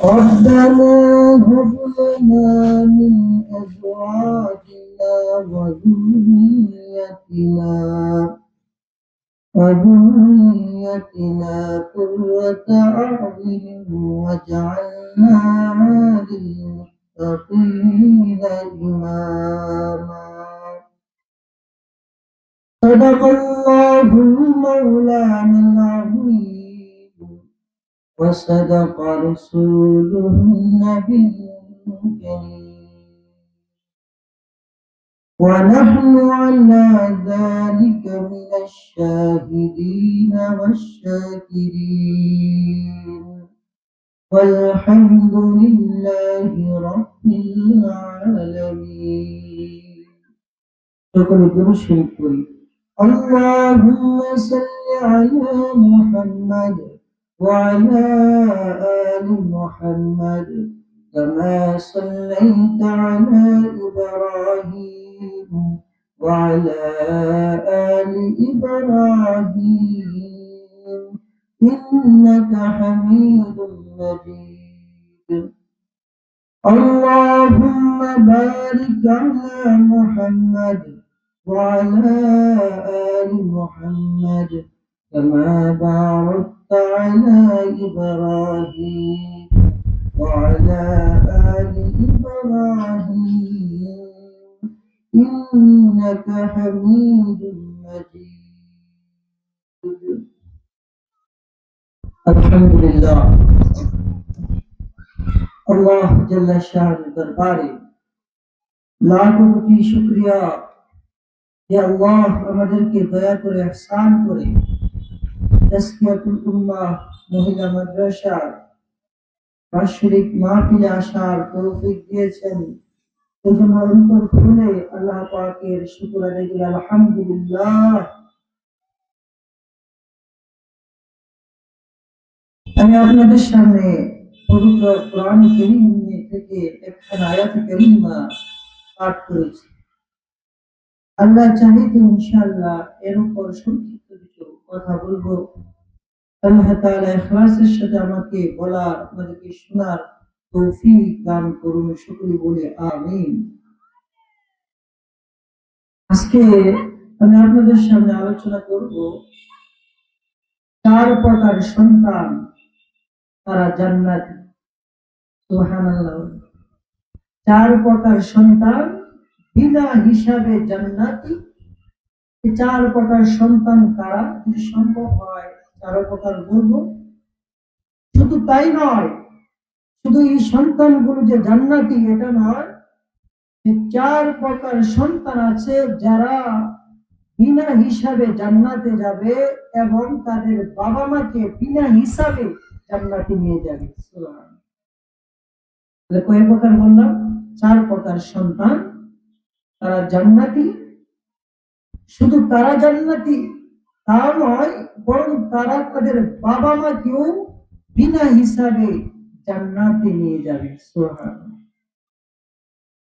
ربنا هب لنا من أزواجنا وذريتنا قرة أعين واجعلنا للمتقين إماما. صدق الله مولانا العظيم وصدق رسوله النبي الكريم، ونحن على ذلك من الشاهدين والشاكرين، والحمد لله رب العالمين. شكرا لكم. اللهم صل على محمد وعلى آل محمد كما صليت على إبراهيم وعلى آل إبراهيم إنك حميد مجيد. اللهم بارك على محمد وعلى آل محمد كما باركت على إبراهيم وعلى آل إبراهيم إنك حميد مجيد. الحمد لله। আল্লাহ জাল্লা শাআনুর দরবারে লাখো কোটি শুকরিয়া যে আল্লাহ আমাদেরকে দয়া করে ইহসান করে তাসকিয়াতুল উম্মাহ মহিলা মাদ্রাসার বার্ষিক মাহফিলে আসার তৌফিক দিয়েছেন। এজন্য অন্তর খুলে আল্লাহ পাকের শুকর আদায় করি আলহামদুলিল্লাহ। আমি আপনাদের সামনে পবিত্র কোরআন কারীম থেকে একটা আয়াত কারীমা পাঠ করেছি। আল্লাহ চাহে তো ইনশাআল্লাহ এর উপর সংক্ষিপ্ত কিছু কথা বলবো। আল্লাহ তাআলা ইখলাসের সাথে আমাকে বলার, আপনাদেরকে শোনার তৌফিক দান করুন, সকলে বলে আমিন। আজকে আমি আপনাদের সামনে আলোচনা করব 4 প্রকার সন্তান তারা জান্নাতি। সুবহানাল্লাহ। 4 প্রকার সন্তান বিনা হিসাবে জান্নাতি। এই 4 প্রকার সন্তান কারা, যদি সম্ভব হয় 4 প্রকার বলবো। শুধু তাই নয়, শুধু এই সন্তানগুলো যে জান্নাতি এটা নয়, 4 প্রকার সন্তান আছে যারা বিনা হিসাবে জান্নাতে যাবে এবং তাদের বাবা মাকে বিনা হিসাবে জান্নাতে নিয়ে যাবে। সুবহানাল্লাহ। কয় প্রকার বললাম? 4 প্রকার সন্তান তারা জান্নাতি। শুধু তারা জান্নাতি তা নয়, বরং তারা তাদের বাবা মাকেও বিনা হিসাবে জান্নাতে নিয়ে যাবে। সুবহানাল্লাহ।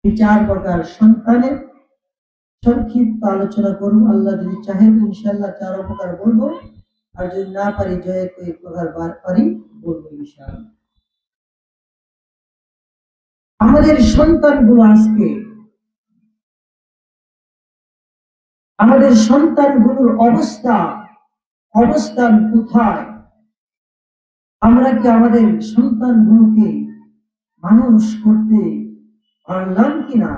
এই 4 প্রকার সন্তানের সংক্ষিপ্ত আলোচনা করুন। আল্লাহ যদি চাহে তো ইনশাআল্লাহ 4 প্রকার বলবো, আর যদি না পারি জয় কয়েক প্রকার পারি বলবো ইনশাআল্লাহ। আমাদের সন্তানগুলো আজকে, আমাদের সন্তানগুলোর অবস্থান কোথায়? আমরা কি আমাদের সন্তানগুলোকে মানুষ করতে পারলাম কিনা,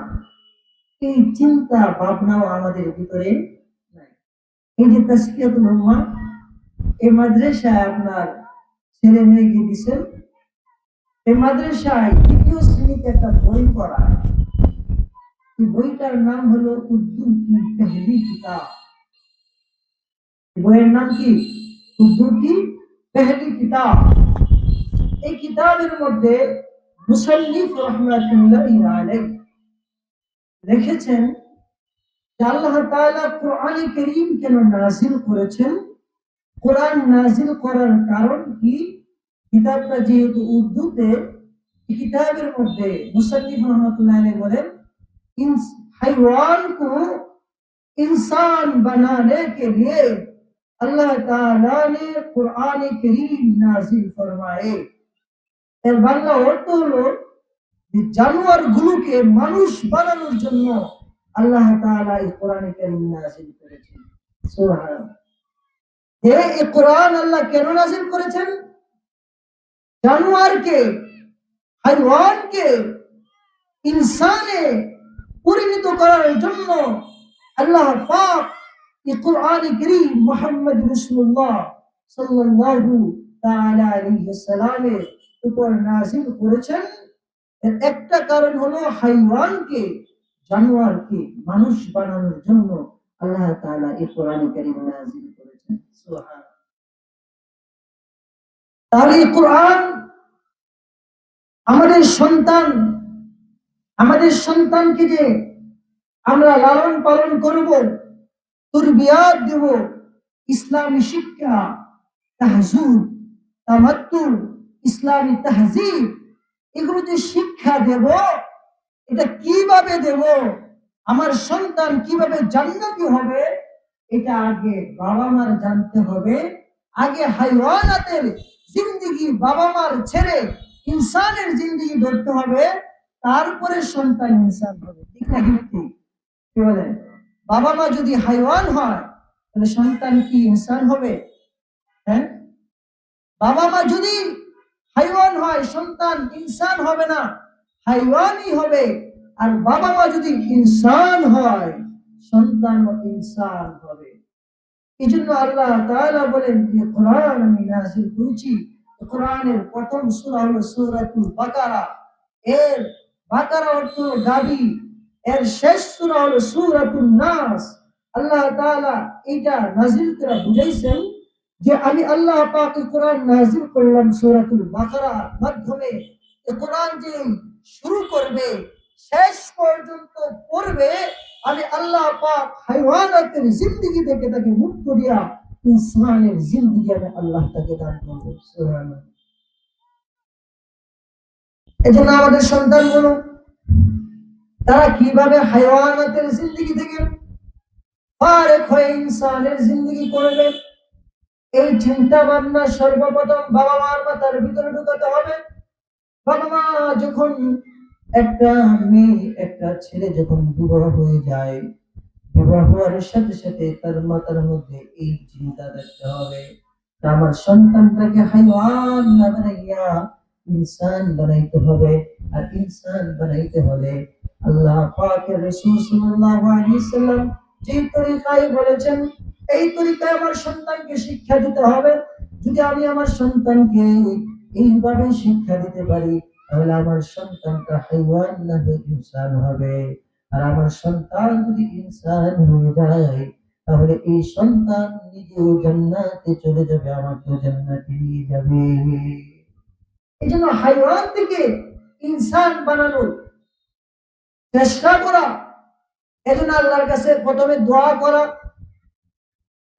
এই চিন্তা ভাবনাও আমাদের ভিতরে নাই। এই যে তাসকিয়াতুল উম্মাহ, এই মাদ্রাসায় আপনার ছেলে মেয়েকে দিচ্ছেন, এই মাদ্রাসায় 2য় শ্রেণীতে একটা বই পড়া। এই বইটার নাম হলো উর্দু কি পেহলি কিতাব। বইয়ের নাম কি? উর্দু কি পেহলি কিতাব। এই কিতাবের মধ্যে মুসান্নিফ রাহমাতুল্লাহি আলাইহি লিখেছেন যে আল্লাহ তাআলা কোরআনে কারীম কেন নাযিল করেছেন, কোরআন নাযিল করার কারণ কি। কিতাবটা যেহেতু উর্দুতে, এই কিতাবের মধ্যে মুসান্নিফ রাহমাতুল্লাহি আলাইহি বলেন হাইওয়ান को इंसान बनाने के लिए अल्लाह ताला ने कुरान करीम नाजिल फरमाए। এর বাংলা অর্থ হলো জানোয়ার গুলোকে মানুষ বানানোর জন্য আল্লাহ তাআলা এই কোরআনে কারীম নাযিল করেছেন। সুবহানাল্লাহ। এই কোরআন আল্লাহ কেন নাযিল করেছেন? জানোয়ারকে, হাইওয়ানকে ইনসানে পরিণত করার জন্য আল্লাহ পাক এই কোরআনে কারীম মুহাম্মদ রাসূলুল্লাহ সাল্লাল্লাহু তাআলা আলাইহি ওয়াসাল্লামের উপর নাযিল করেছেন। এর একটা কারণ হলো হাইওয়ানকে, জানোয়ারকে মানুষ বানানোর জন্য আল্লাহ তাআলা এই কোরআনে কারীম নাযিল করেছেন। সুবহানাল্লাহ। তাহলে এই কোরআন আমাদের সন্তানকে যে আমরা লালন পালন করব, তরবিয়াত দেব, ইসলামী শিক্ষা, তাহজুদ, তামাত্তুল, ইসলামী তাহজিব, এগুলো যে শিক্ষা দেব, এটা কিভাবে দেব, আমার সন্তান কিভাবে জান্নাতি হবে, এটা আগে বাবা মার জানতে হবে। আগে হাইওয়ানাতের জিন্দেগি বাবা মার ছেড়ে ইনসানের জিন্দেগি ধরতে হবে, তারপরে সন্তান ইনসান হবে। ঠিক না? ঠিক কি বলেন? বাবা মা যদি হাইওয়ান হয় তাহলে সন্তান কি ইনসান হবে? হ্যাঁ, বাবা মা যদি হাইওয়ান হয় সন্তান ইনসান হবে না, হাইওয়ানই হবে। আর বাবা মা যদি ইনসান হয় সন্তান ইনসান হবে। এই জন্য আল্লাহ তাআলা বলেন যে কোরআন আমি নাযিল করেছি। কোরআনের প্রথম সূরা হলো সূরাতুল বাকারা। এর বাকারা অর্থ গাবি। এর শেষ সূরা হলো সূরাতুন নাস। আল্লাহ তাআলা এটা নাযিল করে বুঝাইছেন যে আমি আল্লাহ পাক কোরআন নাযিল করলাম সূরাতুল বাকারার মাধ্যমে। এই কোরআন যে শুরু করবে শেষ পর্যন্ত পড়বে, আমি আল্লাহ পাক হাইওয়ানাতের জিন্দেগি থেকে তাকে মুক্ত দিয়া ইনসানের জিন্দেগি আমি আল্লাহ তাকে দান করব। সুবহানাল্লাহ। এজন্য আমাদের সন্তানগুলো তারা কিভাবে হাইওয়ানাতের জিন্দেগি থেকে ফারেক হয়ে ইনসানের জিন্দেগি করবে, এই চিন্তা ভাবনা সর্বপ্রথম বাবা মার মাথার ভিতরে ঢুকাতে হবে। বাবা মা যখন একটা মেয়ে একটা ছেলে যখন বিবাহ হয়ে যায়, বিবাহ হওয়ার সাথে সাথে তার মাথার মধ্যে এই চিন্তা রাখতে হবে আমার সন্তানটাকে হাইওয়ান না বানাইয়া ইনসান বানাইতে হবে। আর ইনসান বানাইতে হলে আল্লাহ পাকের রাসূল সাল্লাল্লাহু আলাইহি ওয়াসাল্লাম যে তরিকায় বলেছেন এই তরিকায় আমার সন্তানকে শিক্ষা দিতে হবে। যদি আমি আমার সন্তানকে এইভাবে শিক্ষা দিতে পারি তাহলে আমার সন্তানটা হাইওয়ান না হয়ে ইনসান হবে। আর আমার সন্তান যদি ইনসান হয়ে যায় তাহলে এই সন্তান নিজেও জান্নাতে চলে যাবে, আমাকে জান্নাতে নিয়ে যাবে। এই জন্য হাইওয়ান থেকে ইনসান বানানোর চেষ্টা করা। এজন্য আল্লাহর কাছে প্রথমে দোয়া করা,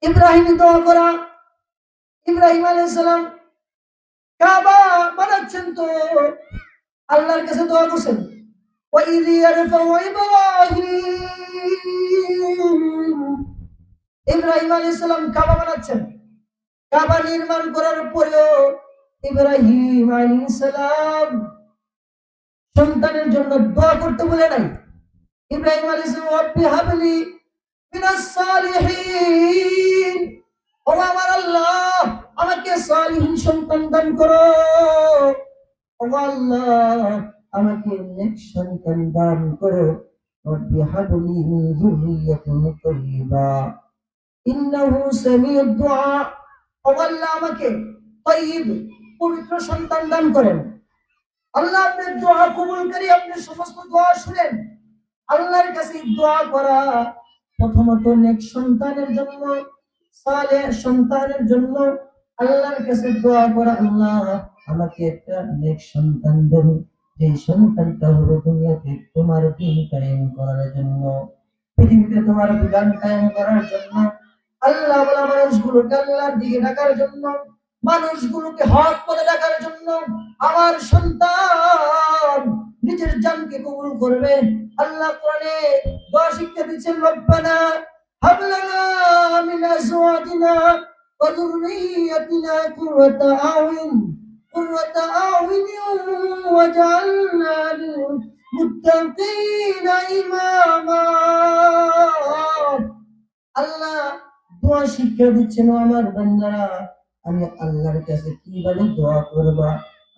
ইব্রাহিম দোয়া করা। ইব্রাহিম আলাইহিস সালাম কাবা বানাচ্ছেন তো আল্লাহর কাছে দোয়া করছেন, وَإِذْ يَرْفَعُ إِبْرَاهِيمُ ইব্রাহিম আলাইহিস সালাম কাবা বানাচ্ছেন। কাবা নির্মাণ করার পরেও ইব্রাহিম আলাইহিস সালাম সন্তানের জন্য দোয়া করতে বলে নাই। ইব্রাহিম আলাইহিস সালাম রব্বি হাবলি মিনাস সালিহিন, ও আমার আল্লাহ আমাকে সালিহিন সন্তান দান করো। ও আল্লাহ আমাকে নেক সন্তান দান করো। রব্বি হাবলি মিন যুররিয়াতিন তাইয়্যিবা ইন্নাহু সামিউদ দুআ। ও আল্লাহ আমাকে তাইয়্যিব পবিত্র সন্তান দান করেন। আল্লাহ আপনার দোয়া কবুলকারী, আপনার সমস্ত দোয়া শুনেন। আল্লাহর কাছে দোয়া করা প্রথমত নেক সন্তানের জন্য, সালেহ সন্তানের জন্য আল্লাহর কাছে দোয়া করা, আল্লাহ আমাকে একটা নেক সন্তান দেন, যে সন্তানটা হবে দুনিয়াতে তোমার দ্বীন কায়েম করার জন্য, পৃথিবীতে তোমার বিধান কায়েম করার জন্য। আল্লাহ বলা মানুষগুলোকে আল্লাহর দিকে ডাকার জন্য, মানুষগুলোকে হক পথে ডাকার জন্য। আমার সন্তান নিজের জানকে কবুল করবে। আল্লাহ কোরআনে দোয়া শিক্ষা দিচ্ছেন, রব্বানা হাব লানা মিন আজওয়াজিনা ওয়া যুররিয়্যাতিনা কুররাতা আ'ইউন قرة أعين وجعلنا للمتقين إماما আল্লাহ দোয়া শিক্ষা দিচ্ছেন আমার বান্দারা আমি আল্লাহর কাছে কিভাবে দোয়া করব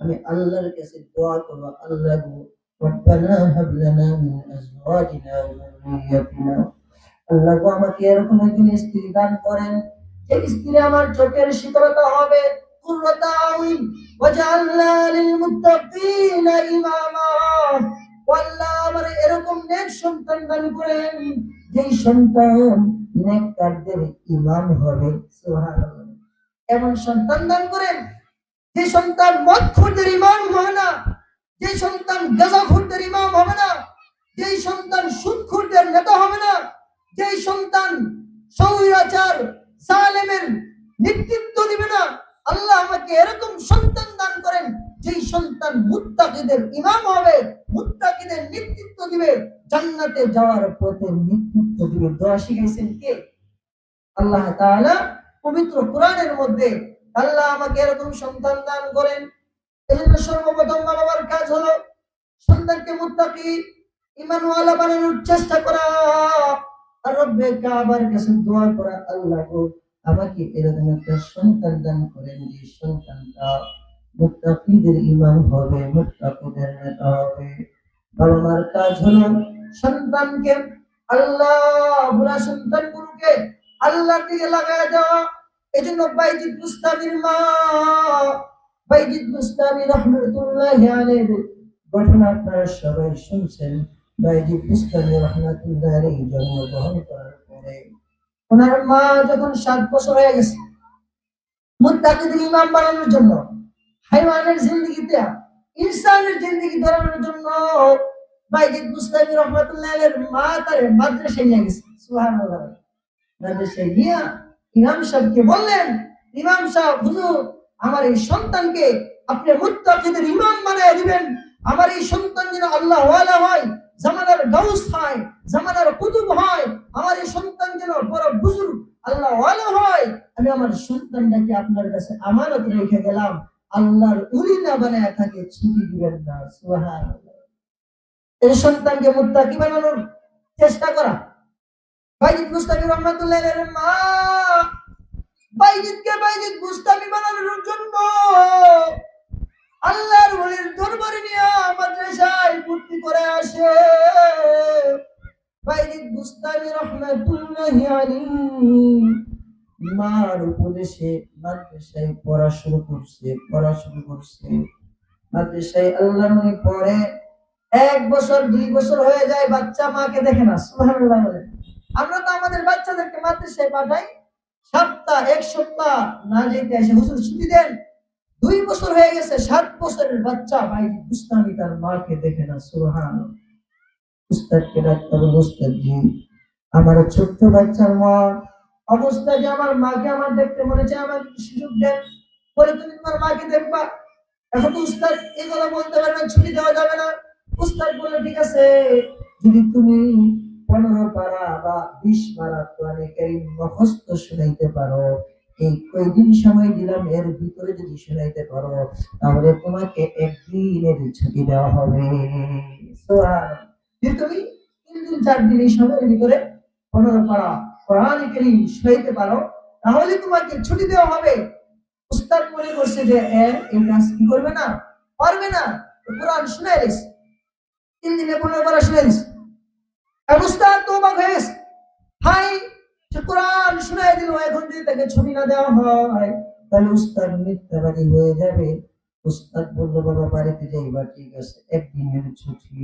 আমি আল্লাহর কাছে দোয়া করব আল্লাহ গো রব্বানা হাব লানা মিন আজওয়াজিনা ওয়া যুররিয়াতিনা আল্লাহ গো আমাকে এরকম একজন স্ত্রী দান করেন যে স্ত্রী আমার চোখের শীতলতা হবে কুররাতা আইন ওয়াজআলনা লিল মুত্তাকিনা ইমামা আল্লাহ আমার এরকম নেক সন্তান দান করেন যেই সন্তান নেককারদের ইমাম হবে সুবহানাল্লাহ এমন সন্তান দান করেন যে সন্তান মদখোরদের ইমাম হবে না যে সন্তান গাঁজাখোরদের ইমাম হবে না যে সন্তান সুদখোরদের নেতা হবে না যে সন্তান স্বৈরাচার জালেমের নেতৃত্ব দিবে না আল্লাহ আমাকে এরকম সন্তান দান করেন যেই সন্তান মুত্তাকিদের ইমাম হবে মুত্তাকিদের নেতৃত্ব দিবে জান্নাতে যাওয়ার পথে নেতৃত্ব দিবে দোয়া শিখাইছেন কে আল্লাহ তাআলা পবিত্র কোরআনের মধ্যে আল্লাহ আমাকে এরকম সন্তান দান করেন এজন্য সর্বপ্রথম মা বাবার কাজ হলো সন্তানকে মুত্তাকি ঈমানওয়ালা বানানোর চেষ্টা করা আর রব্বে কাবার কাছে দোয়া করা আল্লাহ গো আমাকে এরকম একটা সন্তান দান করেন যে সন্তানটা মুত্তাকিদের ইমাম হবে মুত্তাকিদের নেতা হবে বাবা মার কাজ হলো সন্তানকে আল্লাহ বুলা সন্তানগুলোকে আল্লাহর দিকে লাগায় দেওয়া এজন্য বাইজিদ বুস্তামির মা বাইজিদ বুস্তামি রাহমাতুল্লাহি আলাইহি ঘটনা আপনারা সবাই শুনছেন বাইজিদ বুস্তামি রাহমাতুল্লাহি আলাইহি জন্মগ্রহণ করার পরে ওনার মা যখন 7 বছর হয়ে গেছে মুত্তাকিদের ইমাম বানানোর জন্য হাইওয়ানের জিন্দেগিতে ইনসানের জিন্দেগি ধরানোর জন্য বাইজিদ বুস্তামি রাহমাতুল্লাহি আলাইহির মা তার মাদ্রাসায় নিয়ে গেছে সুবহানাল্লাহ মাদ্রাসায় নিয়ে ইমাম সাহেবকে বললেন ইমাম সাহেব হুজুর আমার এই সন্তানকে আপনি মুত্তাকিদের ইমাম বানিয়ে দিবেন আমার এই সন্তান যেন আল্লাহ ওয়ালা হয় জামানার গাউস হয় জামানার কুতুব হয় আমার এই সন্তান যেন বড় বুজুর্গ আল্লাহ ওয়ালা হয় আমি আমার সন্তানটাকে আপনার কাছে আমানত রেখে গেলাম আল্লাহর ওলি না বানায় তাকে ছুটি দিবেন না সুবহানাল্লাহ এই সন্তানকে মুত্তাকি বানানোর চেষ্টা করা বাইজিদ বুস্তামি রাহমাতুল্লাহি আলাইহির মা বাইজিদকে বাইজিদ বুস্তামি বানানোর জন্য আল্লাহর ওলির দরবারে নিয়ে মাদ্রাসায় ভর্তি করে আসে বাইজিদ বুস্তামি রাহমাতুল্লাহি আলাইহি মার উপদেশে মাদ্রাসায় পড়াশোনা করছে মাদ্রাসায় আল্লাহর ওলি পড়ে 1 বছর 2 বছর হয়ে যায় বাচ্চা মাকে দেখে না সুবহানাল্লাহ আমরা তো আমাদের বাচ্চাদেরকে মাদ্রাসায় পাঠাই সপ্তাহ 1 সপ্তাহ না যেতে আসে হুজুর ছুটি দেন 2 বছর হয়ে গেছে 7 বছরের বাচ্চা বাইজিদ বুস্তামি তার মাকে দেখে না সুবহানাল্লাহ উস্তাদকে ডাকতে বলে উস্তাদ জি আমার ছোট্ট বাচ্চার মা অবস্থা যে আমার মাকে আমার দেখতে মনে চায় আমার সুযোগ দেন বলে তুমি তোমার মাকে দেখবা এখন তো উস্তাদ এগুলো বলতে পারে না ছুটি দেওয়া যাবে না উস্তাদ বলে ঠিক আছে যদি তুমি 15 পারা বা 20 পারা কোরআনে কারীম মুখস্থ শুনাইতে পারো এই কয়দিন সময় দিলাম এর ভিতরে যদি শুনাইতে পারো তাহলে তোমাকে একদিনের ছুটি দেওয়া হবে সুবহানাল্লাহ যদি তুমি 3 দিন 4 দিন এই সময়ের ভিতরে 15 পারা কোরআনে কারীম শুনাইতে পারো তাহলে তোমাকে ছুটি দেওয়া হবে উস্তাদ মনে করছে যে এই কাজ কি করবে না পারবে না কোরআন শুনাই দিস 3 দিনে 15 পারা শুনাই দিস আর উস্তাদ তো অবাক হয়ে গেছে হাই কোরআন শুনাই দিল এখন যদি তাকে ছুটি না দেওয়া হয় তাহলে উস্তাদ মিথ্যাবাদী হয়ে যাবে উস্তাদ বললো বাবা বাড়িতে যাইবা ঠিক আছে একদিনের ছুটি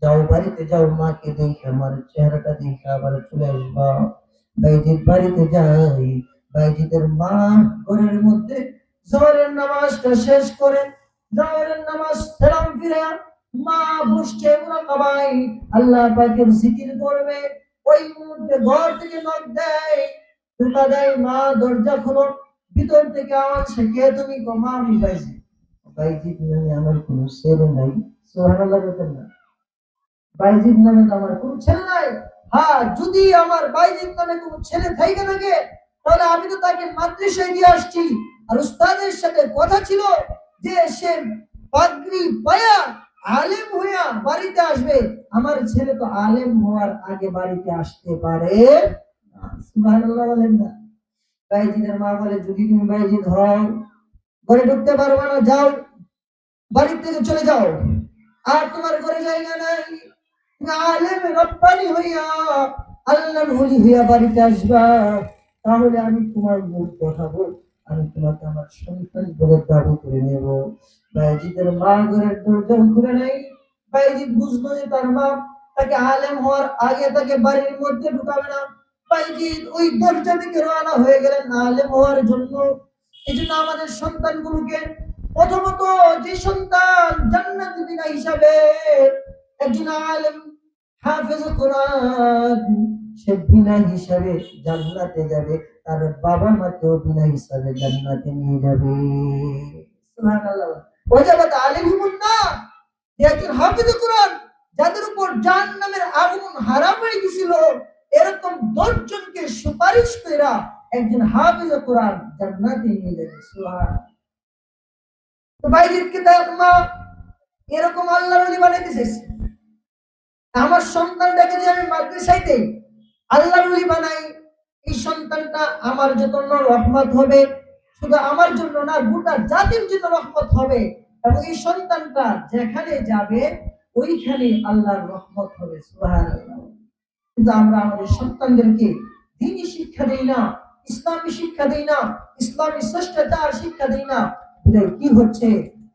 যাও বাড়িতে যাও মাকে দেখে আমার চেহারাটা দেখে আবার চলে আসবা বাইজিদ বাড়িতে যাই বাইজিদের মা ঘরের মধ্যে জোহরের নামাজটা শেষ করে জোহরের নামাজ সালাম ফিরে মা বসছে মুরাকাবায় আল্লাহ পাকের জিকির করবে ওই মুহূর্তে ঘর থেকে নক দেয় টোকা দেয় মা দরজা খোলো ভিতর থেকে আওয়াজ কে তুমি গো মা আমি বাইজিদ নামে আমার কোনো ছেলে নাই সুবহানাল্লাহ বলেন না বাইজিদ নামে আমার কোনো ছেলে নাই হ্যাঁ যদি আমার বাইজিদ নামে কোনো ছেলে থাকে নাকি তাহলে আমি তো তাকে মাদ্রাসায় দিয়ে আসছি আর উস্তাদের সাথে কথা ছিল যে সে পাগড়ি পায়া আলেম হইয়া বাড়িতে আসবে, আমার ছেলে তো আলেম হওয়ার আগে বাড়িতে আসতে পারে না। সুবহানাল্লাহ বলেন না? বাইজিদের মা বলে, যদি তুমি বাইজিদ হও, ঘরে ঢুকতে পারবে না, যাও, বাড়ি থেকে চলে যাও, আর তোমার ঘরে জায়গা নাই। তুমি আলেম রব্বানি হইয়া আল্লাহর ওলি হইয়া বাড়িতে আসবা, তাহলে আমি তোমার মুখ দেখাবো, আমি তোমাকে আমার সন্তান বলে দাবি করে নেব। বাইজিদের মা ঘরের দরজা খুলে নাই। বাইজিদ বুঝলো যে তার মা তাকে আলেম হওয়ার আগে তাকে বাড়ির মধ্যে ঢুকাবে না। বাইজিদ ওই দরজা থেকে রওনা হয়ে গেলেন আলেম হওয়ার জন্য। এই জন্য আমাদের সন্তানগুলোকে প্রথমত, যে সন্তান জান্নাতি বিনা হিসাবে একজন আলেম হাফেজ কোরআন, সে বিনা হিসাবে জান্নাতে যাবে, তার বাবা মাকেও বিনা হিসাবে জান্নাতে নিয়ে যাবে। সুবহানাল্লাহ। ওয়াজাবাত আলাইহিমুন নার, একজন হাফেজ কোরআন যাদের উপর জাহান্নামের আগুন হারাম হয়ে গিয়েছিল, এরকম 10 জনকে সুপারিশ কইরা একজন হাফেজ কোরআন জান্নাতে নিয়ে যাবে। সুবহানাল্লাহ। তো বাইজিদকে তার মা এরকম আল্লাহর ওলি বানাইতে চাইছে। আমার সন্তানটাকে যে আমি মাদ্রাসায় দেই, আল্লাহর ওলি বানাই, এই সন্তানটা আমার জন্য রহমত হবে, শুধু আমার জন্য না, গোটা জাতির জন্য রহমত হবে, এবং এই সন্তানটা যেখানে যাবে ওইখানে আল্লাহর রহমত হবে। সুবহানাল্লাহ। কিন্তু আমরা আমাদের সন্তানদেরকে দ্বীনি শিক্ষা দেই না, ইসলামী শিক্ষা দেই না, ইসলামী শ্রেষ্ঠতার শিক্ষা দেই না। কি হচ্ছে?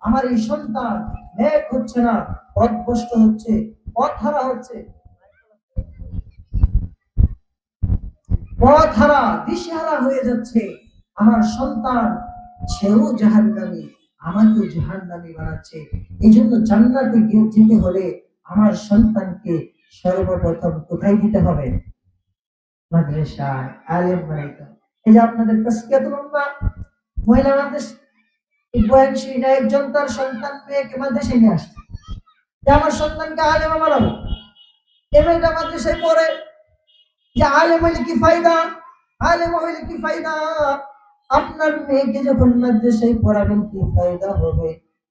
আমার এই সন্তান নেক হচ্ছে না, পথভ্রষ্ট হচ্ছে, পথহারা হচ্ছে, পথহারা দিশেহারা হয়ে যাচ্ছে। আমার সন্তান সেও জাহান্নামী, আমাকে জাহান্নামী বানাচ্ছে। এই জন্য জান্নাতে যেতে হলে আমার সন্তানকে সর্বপ্রথম কোথায় দিতে হবে? মাদ্রাসায় আলেম বানাইতে হবে। এই যে আপনাদের তাসকিয়াতুল উম্মাহ মহিলা মাদ্রাসা, বয়ানশীরা একজন তার সন্তান মেয়েকে মাদ্রাসায় নিয়ে আসছে, যে আমার সন্তানকে আলেম বানাবো। এই মেয়েটা মাদ্রাসায় পড়ে, যে আলেম হইলে কি ফায়দা, আলেম হইলে কি ফায়দা? আপনার মেয়েকে যখন মাদ্রাসায় পড়াবেন কি ফায়দা হবে?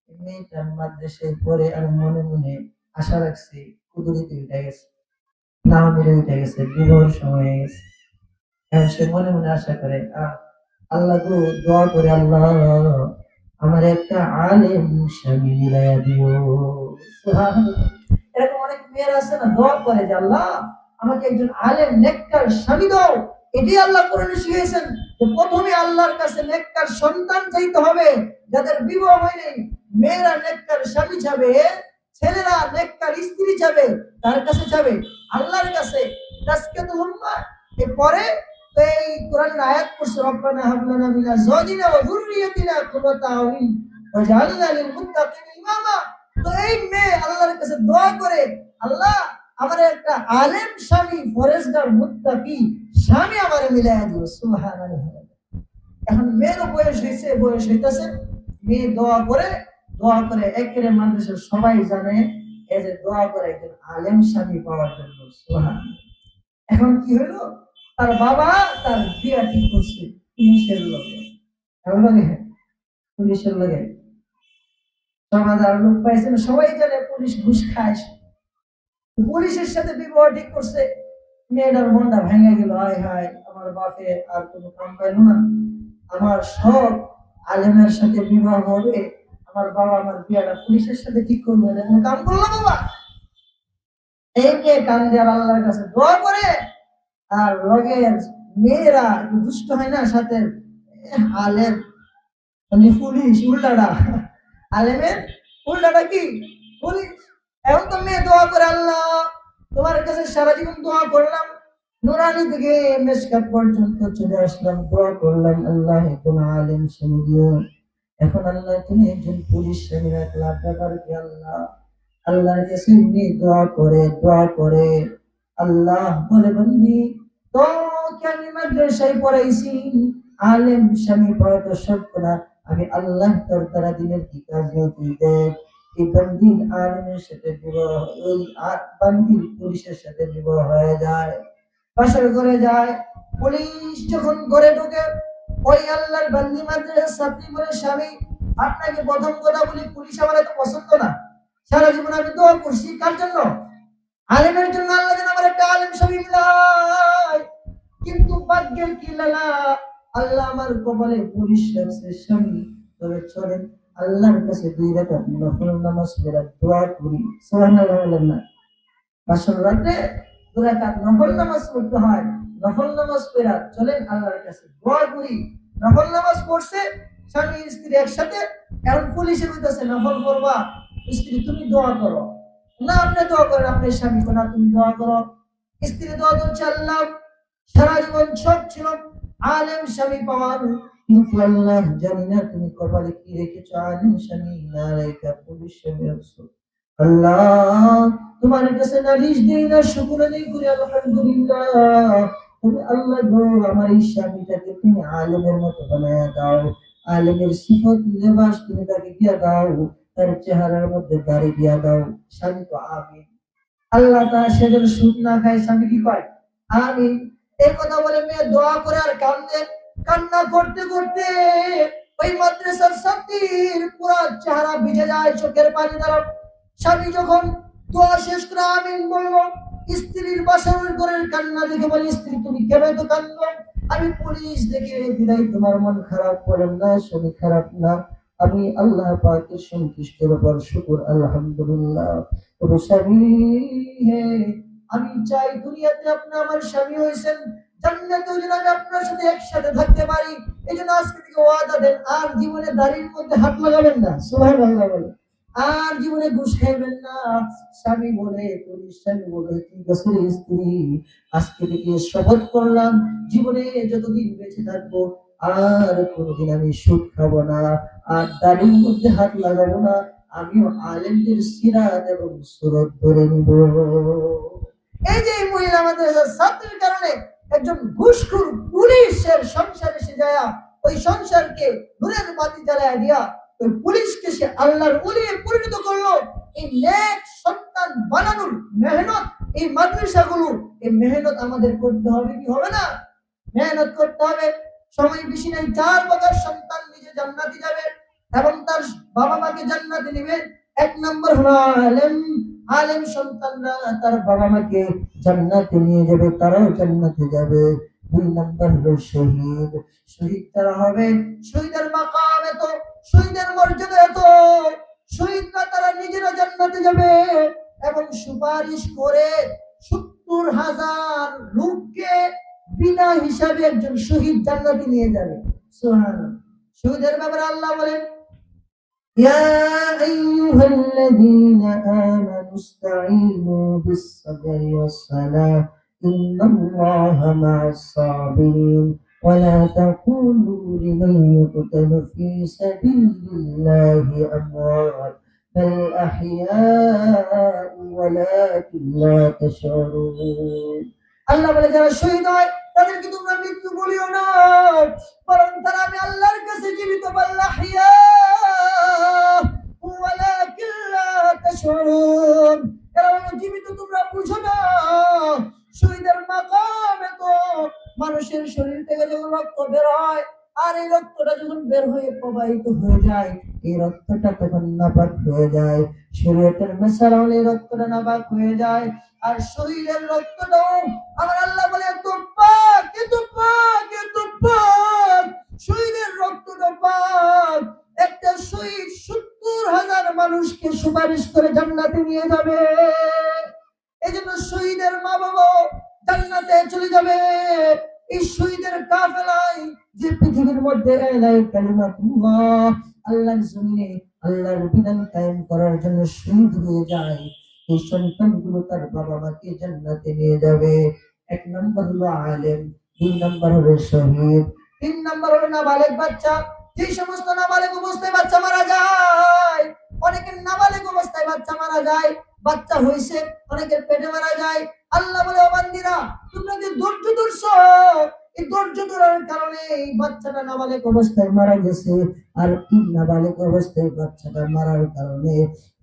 মেয়েটা মাদ্রাসায় পড়ে আমি মনে মনে আশা রাখছি কুদুরিতে উঠে গেছে, না মেরে উঠে গেছে, বিবাহের সময় গেছে। এখন সে মনে মনে আশা করে, আল্লাহ গো, দোয়া করে, আল্লাহ আমার একটা আলেম স্বামী মিলাইয়া দিও। সুবহানাল্লাহ। এরকম অনেক মেয়েরা আছে না, দোয়া করে যে আল্লাহ আমাকে একজন আলেম নেককার স্বামী দাও। এটি আল্লাহ কোরআনে শিখিয়েছেন যে প্রথমে আল্লাহর কাছে নেককার সন্তান চাইতে হবে, যাদের বিবাহ হয়নি। মেয়েরা নেককার স্বামী চাবে, ছেলেরা নেককার স্ত্রী চাবে, তার কাছে চাবে, আল্লাহর কাছে। তাসকিয়াতুল উম্মাহ এরপরে এই কোরআনের আয়াত পড়ছে, রব্বানা হাব লানা মিন আজওয়াজিনা ওয়া যুররিয়াতিনা কুররাতা আয়ুন ওয়াজআলনা লিল মুত্তাকিনা ইমামা। তো এই মেয়ে আল্লাহর কাছে দোয়া করে, আল্লাহ আমার একটা আলেম স্বামী, ফরেজগার, মুত্তাকি স্বামী আমারে মিলাইয়া দিও। সুবহানাল্লাহ। এখন মেয়ের বয়স হয়েছে, বয়স হইতেছে, মেয়ে দোয়া করে, দোয়া করে একেবারে মানুষের সবাই জানে এই যে দোয়া করে একজন আলেম স্বামী পাওয়ার জন্য। সুবহানাল্লাহ। এখন কি হইলো? তার বাবা তার বিয়া ঠিক করছে পুলিশের লগে, পুলিশের লগে। সমাজের লোক পাইছেন, সবাই জানে পুলিশ ঘুষ খায়। পুলিশের সাথে বিবাহ ঠিক করছে। মেয়েটার মনটা ভেঙে গেল, হায় হায়, আমার বাপে আর কোনো কাম পাইল না, আমার সব আলেমের সাথে বিবাহ হবে, আমার বাবা আমার বিয়াটা পুলিশের সাথে ঠিক করবে, কোনো কাম করলো বাবা। এই মেয়ে কান্দে আর আল্লাহর কাছে দোয়া করে, আর লগের মেয়েরা একটু দুষ্ট হয় না সাথে, আলেম পুলিশ উল্টাটা, আলেমের উল্টাটা কি পুলিশ। এখন তো মেয়ে দোয়া করে, আল্লাহ তোমার কাছে সারা জীবন দোয়া করলাম, নুরানি থেকে মেশকাত পর্যন্ত চলে আসলাম, দোয়া করলাম, আল্লাহ একজন আলেম স্বামী দিও। এখন আল্লাহ তুমি একজন পুলিশ স্বামী রাখলাম, ব্যাপার কি আল্লাহ? আল্লাহর কাছে মেয়ে দোয়া করে, দোয়া করে, আল্লাহ বলে, বন্দি তোকে আমি মাদ্রাসায় পড়াইছি, আলেম স্বামী পড়াতে শর্ত না, আমি আল্লাহ তোর দ্বারা দিনের কি কাজ তুই দেখ। এই বন্দির আলেমের সাথে বিবাহ, ওই বন্দির পুলিশের সাথে বিবাহ হয়ে যায়, বাসর করে যায়। পুলিশ যখন ঘরে ঢুকে, ওই আল্লাহর বন্দি মাদ্রাসার ছাত্রী বলে, স্বামী আপনাকে প্রথম কথা বলি, পুলিশ আমার এত পছন্দ না। সারা জীবন আমি দোয়া করছি কার জন্য? আলেমের জন্য, আল্লাহ যেন আমার একটা আলেম স্বামী মিলায়। কিন্তু ভাগ্যের কি লালা, আল্লাহ আমার কপালে পুলিশ রাখছে স্বামী। তবে চলেন আল্লাহর কাছে 2 রাকাত নফল নামাজ পড়ে দোয়া করি। সুবহানাল্লাহ বলেন না? বাসর রাতে 2 রাকাত নফল নামাজ পড়তে হয়। নফল নামাজ পড়া চলেন আল্লাহর কাছে দোয়া করি। নফল নামাজ পড়ছে স্বামী স্ত্রী একসাথে, এখন পুলিশে কইতাছে নফল পড়বা, স্ত্রী তুমি দোয়া করো না, আপনি দোয়া করেন, আপনার স্বামী না তুমি দোয়া করো। স্ত্রী দোয়া করছে, আল্লাহ সারা জীবন শখ ছিল আলেম স্বামী পাওয়ার, কিন্তু আল্লাহ জানি না তুমি কপালে কি রেখেছো, আলেম স্বামী না রেখে পুলিশ স্বামী রাখছো। আল্লাহ তোমার কাছে নালিশ দেই না, শুকর আদায় করি আলহামদুলিল্লাহ। তুমি আল্লাহ গো আমার এই স্বামীটাকে তুমি আলেমের মতো বানায়া দাও, আলেমের সিফত লেবাস তুমি তাকে দিয়া দাও, তার চেহারার মধ্যে দাড়ি দিয়া দাও। স্বামী তো আমিন। আল্লাহ তাআলা সেদিন সুদ না খায়, স্বামী কি কয়? আমিন। এই কথা বলে মেয়ে দোয়া করে আর কান্দে। কান্না করতে করতে ওই মাদ্রাসার ছাত্রীর পুরো চেহারা ভিজে যায় চোখের পানি দ্বারা। স্বামী যখন দোয়া শেষ করে আমিন বলল, স্ত্রীর বাসর ঘরের কান্না দেখে বলে, স্ত্রী তুমি কেন তো কান্দো? আমি পুলিশ দেখে বিদায়, তোমার মন খারাপ করেন না, শরীর খারাপ না, আমি আল্লাহ পাকের সন্তুষ্টির উপর শুকর আলহামদুলিল্লাহ। তবে স্বামী হে, আমি চাই দুনিয়াতে আপনি আমার স্বামী হয়েছেন, জান্নাতেও যেন আমি আপনার সাথে একসাথে থাকতে পারি। এই জন্য আজকে থেকে ওয়াদা দেন, আর জীবনে দাড়ির মধ্যে হাত লাগাবেন না। সুবহানাল্লাহ বলে। আর জীবনে ঘুষ খাইবেন না। স্বামী বলে, পুলিশ স্বামী বলে, ঠিক আছে স্ত্রী, আজকে থেকে শপথ করলাম জীবনে যতদিন বেঁচে থাকবো আর কোনোদিন আমি সুদ খাবো না, আর দাড়ির মধ্যে হাত লাগাবো না, আমিও আলেমদের সিরাত এবং সুরত ধরে নিব। এই যে এই মহিলা আমাদের ছাত্রের কারণে একজন ঘুষখোর পুলিশের সংসারে সে যায়, ওই সংসারকে নূরের বাতি জ্বালায় দিয়া ওই পুলিশকে সে আল্লাহর ওলি পরিণত করলো। এই নেক সন্তান বানানোর মেহনত, এই মাদ্রাসাগুলো, এই মেহনত আমাদের করতে হবে কি হবে না? মেহনত করতে হবে। সময় বেশি নাই, 4 প্রকার সন্তান নিজে জান্নাতে যাবে এবং তার বাবা মাকে জান্নাতে নেবে। 1 নম্বর হলো আলেম। আলেম সন্তানরা তার বাবা মাকে জান্নাতে নিয়ে যাবে, তারাও জান্নাতে যাবে। 2 নম্বর হলো শহীদ। শহীদ তারা হবে, শহীদের মাকাম এত, শহীদের মর্যাদা এত, শহীদরা তারা নিজেরা জান্নাতে যাবে এবং সুপারিশ করে 70,000 লোককে বিনা হিসাবে একজন শহীদ জান্নাতে নিয়ে যাবে। সুবহানাল্লাহ। শহীদের ব্যাপারে আল্লাহ বলেন, يا أيها الذين آمنوا استعينوا بالصبر والصلاة إن الله مع الصابرين ولا تقولوا لمن يقتل في سبيل الله أموات بل أحياء ولكن لا تشعرون। আল্লাহ বলে যারা শহীদ হয় তাদেরকে তোমরা মৃত্যু বলিও না, বরং তারা আমি আল্লাহর কাছে জীবিত। বাল্লাহিয়া ওয়ালাকিন লা তাশউরুন, এরা জীবিত তোমরা বুঝো না। শহীদের মাকামে তো মানুষের শরীর থেকে যখন রক্ত বের হয়, আর এই রক্তটা যখন বের হয়ে প্রবাহিত হয়ে যায়, এই রক্তটা তখন নাপাক হয়ে যায়। শরীয়তের মেসারা হলে রক্তটা নাপাক হয়ে যায়। আর শহীদের রক্তটাও আমার আল্লাহ বলে এত পাক, এত পাক, এত পাক। শহীদের রক্তটা পাক। একটা শহীদ 70,000 মানুষকে সুপারিশ করে জান্নাতে নিয়ে যাবে। এই জন্য শহীদের মা বাবা জান্নাতে চলে যাবে। এই শহীদের কাফেলায় যে পৃথিবীর মধ্যে কালিমাতুল্লাহ, আল্লাহর জমিনে আল্লাহর বিধান কায়েম করার জন্য শহীদ হয়ে যায়, এই সন্তানগুলো তার বাবা মাকে জান্নাতে নিয়ে যাবে। 1 নম্বর হলো আলেম, 2 নম্বর হলো শহীদ, 3 নম্বর হলো নাবালেগ বাচ্চা। যে সমস্ত নাবালেগ অবস্থায় বাচ্চা মারা যায়, অনেকের নাবালেগ অবস্থায় বাচ্চা মারা যায়, বাচ্চা হইছে অনেকের পেটে মারা যায়। আল্লাহ বলে, ও বান্দিরা তোমরা যে ধৈর্য ধরছো, এই ধৈর্য ধরার কারণে এই বাচ্চাটা নাবালেগ অবস্থায় মারা গেছে। আর এই নাবালেগ অবস্থায় বাচ্চাটা মারার কারণে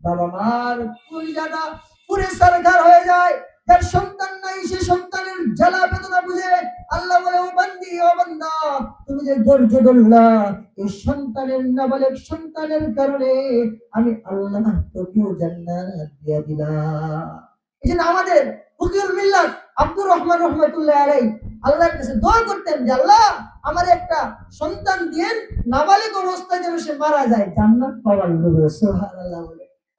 বাবা মার কলিজাটা পুরে সরকার হয়ে যায়। যার সন্তান নাই সে সন্তানের জ্বালা বেদনা বুঝে আল্লাহ বলে, ও বান্দি ও বান্দা, তুমি যে ধৈর্য ধরলা এই সন্তানের নাবালেগ সন্তানের কারণে আমি আল্লাহ তোকেও জান্নাত দিয়ে দিলাম। এই জন্য আমাদের ফকিউল মিল্লাত আব্দুর রহমান রহমাতুল্লাহ আলাইহি আল্লাহর কাছে দোয়া করতেন যে আল্লাহ আমার একটা সন্তান দিয়েন, নাবালিগ অবস্থায় যেন সে মারা যায় জান্নাত পাওয়ার লোভে। সুবহানাল্লাহ।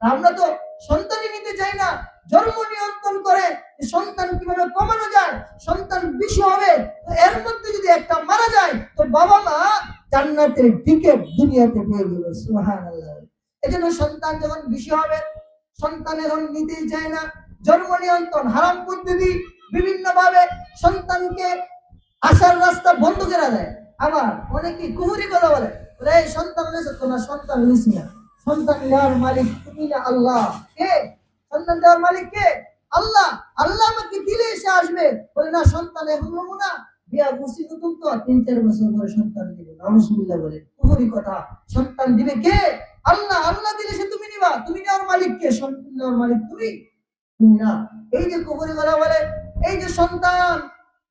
আমরা তো সন্তানই নিতে চাই না, জন্ম নিয়ন্ত্রণ করে সন্তান কিভাবে কমানো যায়, সন্তান বেশি হবে, এর মধ্যে যদি একটা মারা যায় তো বাবা মা জান্নাতের টিকিট দুনিয়াতে পেয়ে গেল। সুবহানাল্লাহ। এজন্য সন্তান যখন বেশি হবে, সন্তান এখন নিতেই চায় না, জন্ম নিয়ন্ত্রণ হারাম পদ্ধতি বিভিন্ন ভাবে সন্তানকে আসার রাস্তা বন্ধ করে দেয়। আবার অনেকে কুহুরি কথা বলে, এই সন্তান নিয়েছে তোমার সন্তান নিয়েছি না, সন্তান নেওয়ার মালিক তুমি না আল্লাহ। কে সন্তান দেওয়ার মালিক? কে? আল্লাহ। আল্লাহ আমাকে দিলে এসে আসবে। বলে না, সন্তান এখন নেবো না, বিয়া বসি নতুন তো 3-4 বছর পরে সন্তান দিবে। নাউজুবিল্লাহ বলে কুহুরি কথা। সন্তান দিবে কে? আল্লাহ। আল্লাহ দিলে সে তুমি নিবা, তুমি নেওয়ার মালিক কে? সন্তান নেওয়ার মালিক তুমি না। এই যে কুহুরি কথা বলে, এই যে সন্তান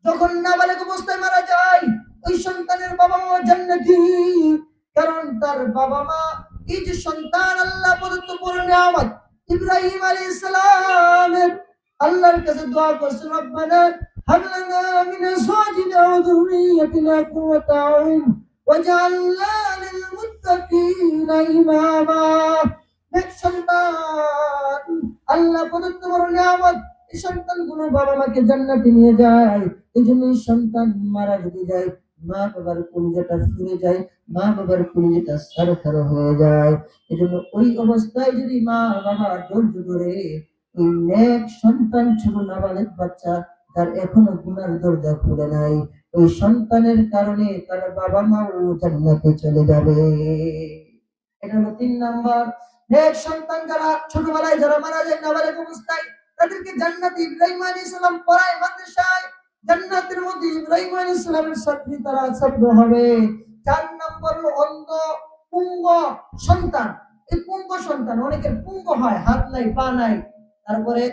যখন নাবালেগ অবস্থায় মারা যায়, ওই সন্তানের বাবা মা জান্নাতি। কারণ তার বাবা মা, এই যে সন্তান আল্লাহ প্রদত্ত বড় নিয়ামত। ইব্রাহিম আলাইহিস সালাম আল্লাহর কাছে দোয়া করছেন, রব্বানা হাব লানা মিন আজওয়াজিনা ওয়া যুররিয়্যাতিনা কুররাতা আ'ইউন ওয়াজআলনা লিল মুত্তাকিনা ইমামা। এক সন্তান আল্লাহ প্রদত্ত বড় নিয়ামত। এই সন্তানগুলো বাবা মাকে জান্নাতে নিয়ে যায়। এই জন্য সন্তান মারা যদি যায়, মা বাবার কলিজাটা ফুলে যায়, মা বাবার কলিজাটা সারখার হয়ে যায়। এই জন্য ওই অবস্থায় যদি মা বাবা ধৈর্য ধরে ওই নেক সন্তান, ছোট নাবালেগ বাচ্চা তার এখনো গুনার দরজা খুলে নাই, ওই সন্তানের কারণে তার বাবা মা ও জান্নাতে চলে যাবে। এটা হলো 3 নাম্বার। নেক সন্তান যারা ছোটবেলায় যারা মারা যায় নাবালেগ অবস্থায়, তাদেরকে জান্নাতে ইব্রাহিম আলাইহিস সালাম পড়ায় মাদ্রাসায়। জান্নাতের মধ্যে ইব্রাহিম আলাইহিস সালামের ছাত্রী তারা ছাত্র হবে। 4 নম্বর হলো অন্ধ পুঙ্গ সন্তান। এই পুঙ্গ সন্তান, অনেকের পুঙ্গ হয়, হাত নাই পা নাই, তারপরে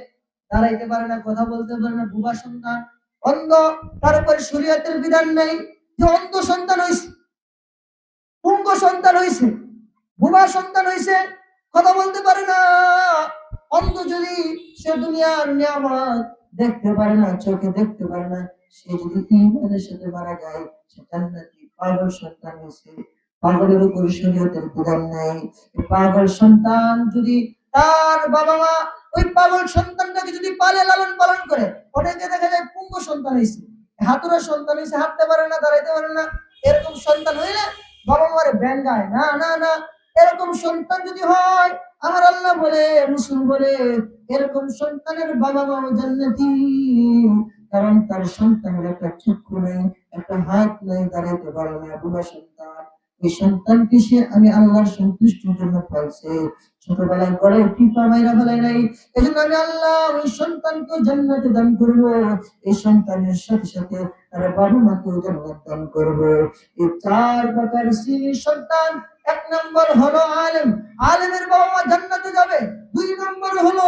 দাঁড়াইতে পারে না, কথা বলতে পারে না, বুবা সন্তান অন্ধ। তারপরে শরীয়তের বিধান নেই, যে অন্ধ সন্তান হইছে, পুঙ্গ সন্তান হইছে, বুবা সন্তান হইছে, কথা বলতে পারে না। অন্ধ যদি সে দুনিয়ার নিয়ামত দেখতে পারে না, চোখে দেখতে পারে না, সে যদি ঈমানের সাথে মারা যায় সে জান্নাতি। পাগল সন্তান হইছে, পাগলের উপর শরীয়তের বিধান নাই। পাগল সন্তান যদি তার বাবা মা ওই পাগল সন্তানটাকে যদি পালে লালন পালন করে, অনেকে দেখা যায় পুঙ্গ সন্তান হইছে, হাতুড়া সন্তান হইছে, হাঁটতে পারে না, দাঁড়াইতে পারে না, এরকম সন্তান হইলে বাবা মারে ব্যাঙ্গায় না। না না, এরকম সন্তান যদি হয়, আমার আল্লাহ বলে, রাসূল বলে, এরকম সন্তানের বাবা মা জান্নাতি। কারণ তার সন্তানের একটা চক্ষু নেই, একটা হাত নেই, দাঁড়াইতে পারে না, বুড়া সন্তান। এই সন্তানকে সে আমি আল্লাহর সন্তুষ্টির জন্য পাইছে, ছোটবেলায় গড়ে টিপা মাইরা ফেলাই নাই। এই জন্য আমি আল্লাহ ওই সন্তানকে জান্নাতে দান করবো। এই সন্তানের সাথে সাথে তার বাবা মাকেও জান্নাত দান করবো। এই 4 প্রকার শ্রেণীর সন্তান। 1 নম্বর হলো আলেম, আলেমের বাবা মা জান্নাতে যাবে। 2 নম্বর হলো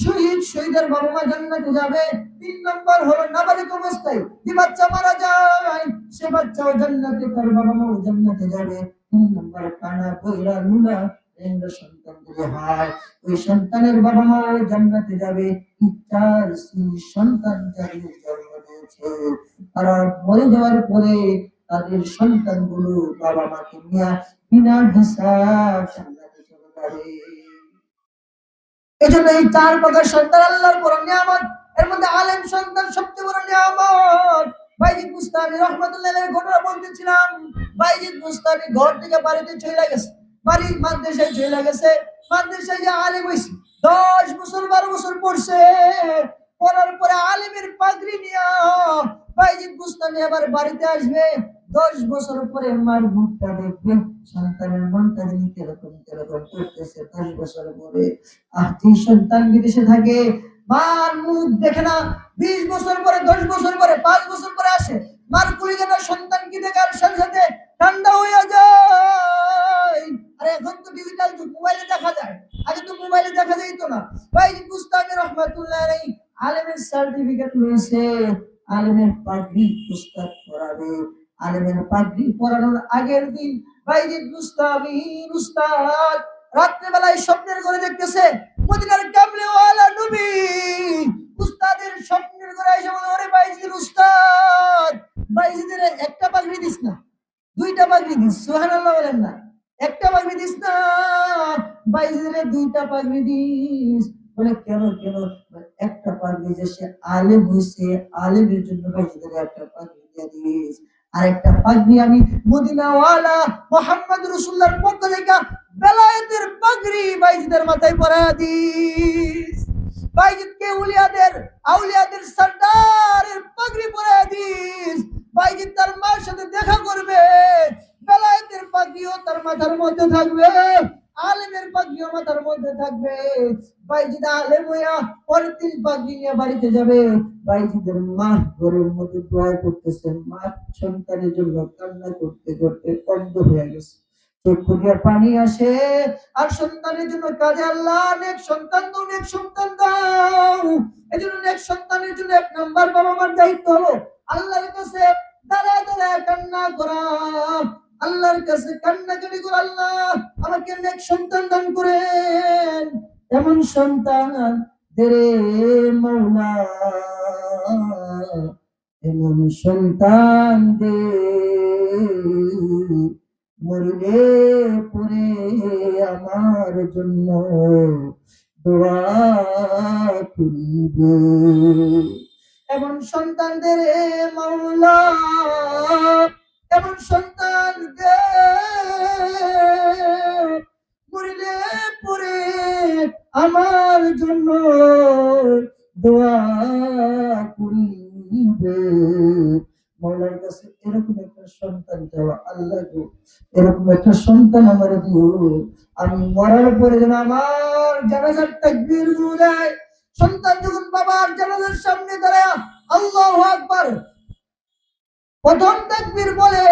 শহীদ, শহীদের বাবা মা জান্নাতে যাবে। 3 নম্বর হলো নাবালিগ অবস্থায় যে বাচ্চা মারা যায়, সে বাচ্চাও জান্নাতে, তার বাবা মাও জান্নাতে যাবে। 3 নম্বর কানা বইরা নুরা সন্তান যদি হয়, ওই সন্তানের বাবা মাও জান্নাতে যাবে। 4 শ্রেণীর সন্তান যাদের জন্ম দিয়েছে, তারা মরে যাওয়ার পরে তাদের সন্তানগুলো বাবা মাকে নিয়ে বিনা হিসাব জান্নাতে চলে যাবে। এজন্য এই 4 প্রকার সন্তান আল্লাহর বড় নিয়ামত। এর মধ্যে আলেম সন্তান সবচেয়ে বড় নিয়ামত। বাইজিদ বুস্তামি রাহমাতুল্লাহ আলাইহির ঘটনা বলতেছিলাম। বাইজিদ বুস্তামি ঘর থেকে বাড়িতে চলে গেছে, বাড়ি মাদ্রাসায় চলে গেছে। মাদ্রাসায় যে আলেম হইছে, 10 বছর 12 বছর পড়ছে। পড়ার পরে আলেমের পাগড়ি নিয়া বাইজিদ বুস্তামি আবার বাড়িতে আসবে। 10 বছর পরে মার মুখটা দেখবে, সন্তানের মনটা যিনি কিরকম কিরকম করতেছে 10 বছর পরে। যে সন্তান বিদেশে থাকে, মার মুখ দেখে না, 20 বছর পরে, 10 বছর পরে, 5 বছর পরে আসে, মার কলিজাটা সন্তানকে দেখে আর সাথে সাথে ঠান্ডা হয়ে যায়। আর এখন তো ডিজিটাল যুগ, মোবাইলে দেখা যায়, আগে তো মোবাইলে দেখা যাইতো না। ভাই বুস্তামি রহমাতুল্লাহ আলাইহি আলেমের সার্টিফিকেট রয়েছে, আলেমের পাগড়ি উস্তাদ পরাবে। আলেমের পাগড়ি পরানোর আগের দিন বাইজিদ বুস্তামি উস্তাদ রাত্রেবেলায় স্বপ্নের ঘরে দেখতেছে মদিনার কামলিওয়ালা নবী উস্তাদের স্বপ্নের ঘরে এসে বলে, ওরে বাইজিদ উস্তাদ, বাইজিদের একটা পাগড়ি দিস না, দুইটা পাগড়ি দিস। সুবহানাল্লাহ বলেন না? একটা পাগড়ি দিস না, বাইজিদের দুইটা পাগড়ি দিস। বলে কেন কেন? একটা পাগড়ি যে সে আলেম হয়েছে, আলেমের জন্য বাইজিদের একটা পাগড়ি দিয়ে দিস। আর একটা পাগড়ি আমি মদিনাওয়ালা মুহাম্মদ রাসূলুল্লাহর পক্ষ থেকে বেলায়েতের পাগড়ি বাইজিদের মাথায় পরায়া দিস। বাইজিদকে আউলিয়াদের সরদারের পাগড়ি পরায়া দিস। বাইজিদ তার মার সাথে দেখা করবে, বেলায়েতের পাগড়িও তার মাথার মধ্যে থাকবে, আলেমের পাগড়িও মাথার মধ্যে থাকবে। বাইজিদ আলেম হইয়া পরের দিন পাগড়ি নিয়ে বাড়িতে যাবে। বাইজিদের মা ঘরের মধ্যে দোয়া করতেছেন, মা সন্তানের জন্য কান্না করতে করতে অন্ধ হয়ে গেছে, চক্ষু দিয়ে পানি আসে আর সন্তানের জন্য কাজে, আল্লাহ নেক সন্তান দাও, নেক সন্তান দাও। এই জন্য নেক সন্তানের জন্য এক নাম্বার বাবা মার দায়িত্ব হলো আল্লাহর কাছে দাঁড়ায় দাঁড়ায় কান্না করা, আল্লাহর কাছে কান্নাকাটি করে, আল্লাহ আমাকে নেক সন্তান দান করেন, এমন সন্তান দেরে মৌলা, এমন সন্তান দে, মরিলে পরে আমার জন্য দোয়া করিবে। এমন সন্তানদের মাওলা, এমন সন্তান দে, মরিলে পরে আমার জন্য দোয়া করিবে। মাওলার কাছে এরকম একটা সন্তান চাওয়া, আল্লাহ গো এরকম একটা সন্তান আমার দিও, আমি মরার পরে যেন আমার জানাজার তাকবীর গুলো দেয়। সন্তান যখন বাবার জানাজার সামনে দাঁড়ায় আল্লাহু আকবার প্রথম তাকবীর বলে,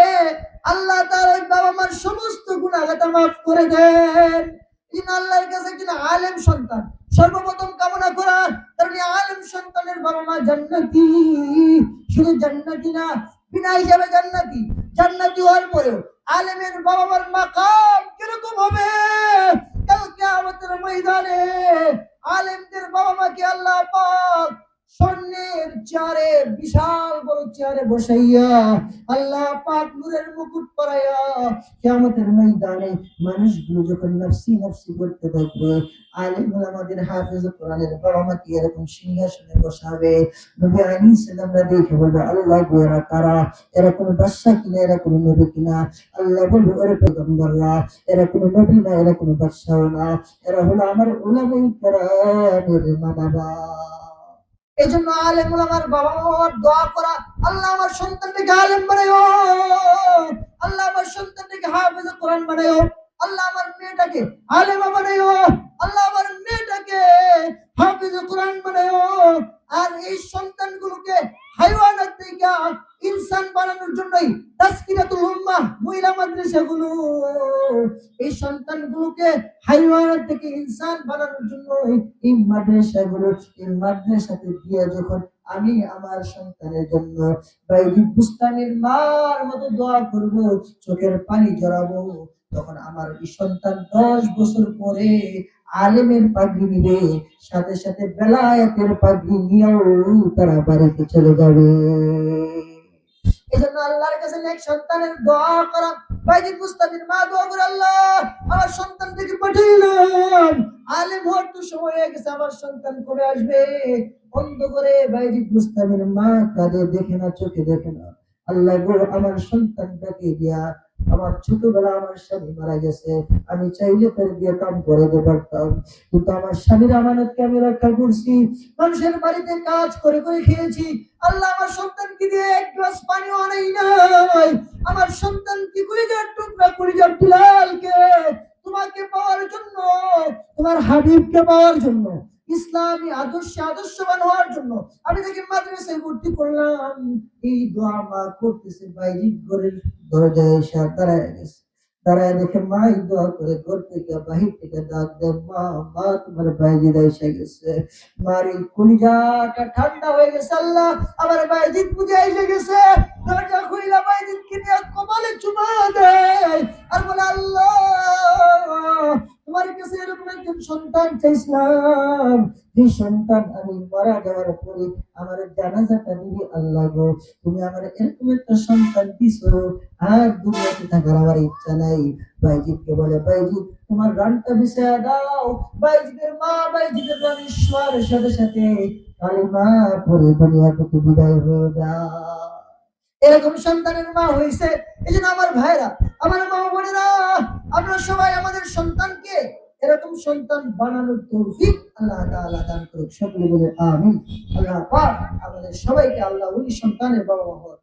আল্লাহ তার ওই বাবা মার সমস্ত গুনাহগাতা মাফ করে দেন। আল্লাহর কাছে কিনা আলেম সন্তান সর্বপ্রথম কামনা করা, কারণ আলেম সন্তানের বাবা মা জান্নাতি। শুধু জান্নাতি না, বিনা হিসাবে জান্নাতি। জান্নাতি হওয়ার পরেও আলেমের বাবা মার মাকাম কিরকম হবে? কাল কিয়ামতের ময়দানে আলেমদের বাবা মাকে আল্লাহ পাক স্বর্ণের চেয়ারে, বিশাল বড় চেয়ারে বসাইয়া আল্লাহ পাক নূরের মুকুট পরাইয়া কিয়ামতের ময়দানে মানুষগুলো যখন নফসি নফসি করতে থাকবে, আলেম ওলামাদের হাফেজ কোরআনের বাবা মাকে এরকম সিংহাসনে বসাবে। নবী আলাইহিস সালামরা দেখে বলবে, আল্লাহ গো এরা কারা? এরা কোনো বাদশা কিনা, এরা কোনো নবী কিনা? আল্লাহ বলবে, ওরে পয়গম্বররা, এরা কোনো নবী না, এরা কোনো বাদশাও না, এরা হলো আমার উলামায়ে কেরামের মা বাবা। এই জন্য আলেম ওলামার বাবা মার দোয়া করা, আল্লাহ আমার সন্তানটাকে আলেম বানায়ো, আল্লাহ আমার সন্তানটাকে হাফেজ কোরআন বানায়ো, আল্লাহ আমার মেয়েটাকে আলেমা বানায়ো, আল্লাহ আমার মেয়েটাকে হাফেজ কোরআন বানায়ো। আর এই সন্তানগুলোকে হাইওয়ানাত থেকে ইনসান বানানোর জন্যই তাসকিরাতুল উম্মাহ মহিলা মাদ্রাসাগুলো, এই সন্তানগুলোকে হাইওয়ানাত থেকে ইনসান বানানোর জন্য এই মাদ্রাসাগুলো, এই মাদ্রাসাতে দিয়ে যখন আমি আমার সন্তানের জন্য বাইজিদ বুস্তামির মার মতো দোয়া করব, চোখের পানি জড়াবো, তখন আমার এই সন্তান 10 বছর পরে আলেমের পাগড়ি নিবে, সাথে সাথে বেলায়েতের পাগড়ি নিয়েও তারা বাড়িতে চলে যাবে। এজন্য আল্লাহর কাছে নেক সন্তানের দোয়া করা। বাইজিদ বুস্তামির মা দোয়া করে, আল্লাহ আমার সন্তানটাকে পাঠাইলাম, আলেম হওয়ার তো সময় হয়ে গেছে, আমার সন্তান কবে আসবে? বন্ধ করে বাইজিদ বুস্তামির মা কাঁদে, দেখে না, চোখে দেখে না। আল্লাহ গো আমার সন্তানটাকে দিয়া, আমার ছোটবেলা আমার স্বামী মারা গেছে, আমি চাইলে তার বিয়ে কাম করে দিতে পারতাম, কিন্তু আমার স্বামীর আমানতকে আমি রক্ষা করছি, মানুষের বাড়িতে কাজ করে করে খেয়েছি। আল্লাহ আমার সন্তানকে দিয়ে এক গ্লাস পানিও আনাই নাই। আমার সন্তানকে কলিজার টুকরা, কলিজার বিলালকে তোমাকে পাওয়ার জন্য, তোমার হাবিবকে পাওয়ার জন্য, ইসলামী আদর্শবান হওয়ার জন্য আমি তাকে মাদ্রাসায় ভর্তি করলাম। এই দোয়া মা করতেছে, বাইজিদ ঘরের দরজায় এসে দাঁড়ায় গেছে। দাঁড়ায় দেখে মা দোয়া করে ঘর থেকে বাহির থেকে ডাক দেয়, মা মা তোমার বাইজিদ এসে গেছে। মার এই কলিজাটা ঠান্ডা হয়ে গেছে, আল্লাহ আমার বাইজিদ বুঝে এসে গেছে। দরজা খুইলা বাইজিদকে নিয়ে কপালে চুমা দেয় আর বলে, আল্লাহ তোমার কাছে এরকম একজন সন্তান চাইছিলাম, যে সন্তান আমি মারা যাওয়ার পরে আমার জানাজাটা দিবি, আল্লাহ গো তুমি আমার এরকম একটা সন্তান দিছো, আর দুনিয়াতে থাকার আমার ইচ্ছা নাই। বাইজিদকে বলে, বাইজিদ তোমার রানটা বিছায়া দাও। বাইজিদের মা বাইজিদের রানী শোয়ার সাথে সাথে কালিমা পড়ে দুনিয়া থেকে বিদায় হয়ে যায়। এরকম সন্তানের মা হয়েছে। এই জন্য আমার ভাইরা, আমার মা বোনেরা, আমরা সবাই আমাদের সন্তানকে এরকম সন্তান বানানোর তৌফিক আল্লাহ তাআলা দান করুক। সকলে বলে আমিন। আল্লাহ পাক আমাদের সবাইকে আল্লাহ ওই সন্তানের বাবা মা হওয়ার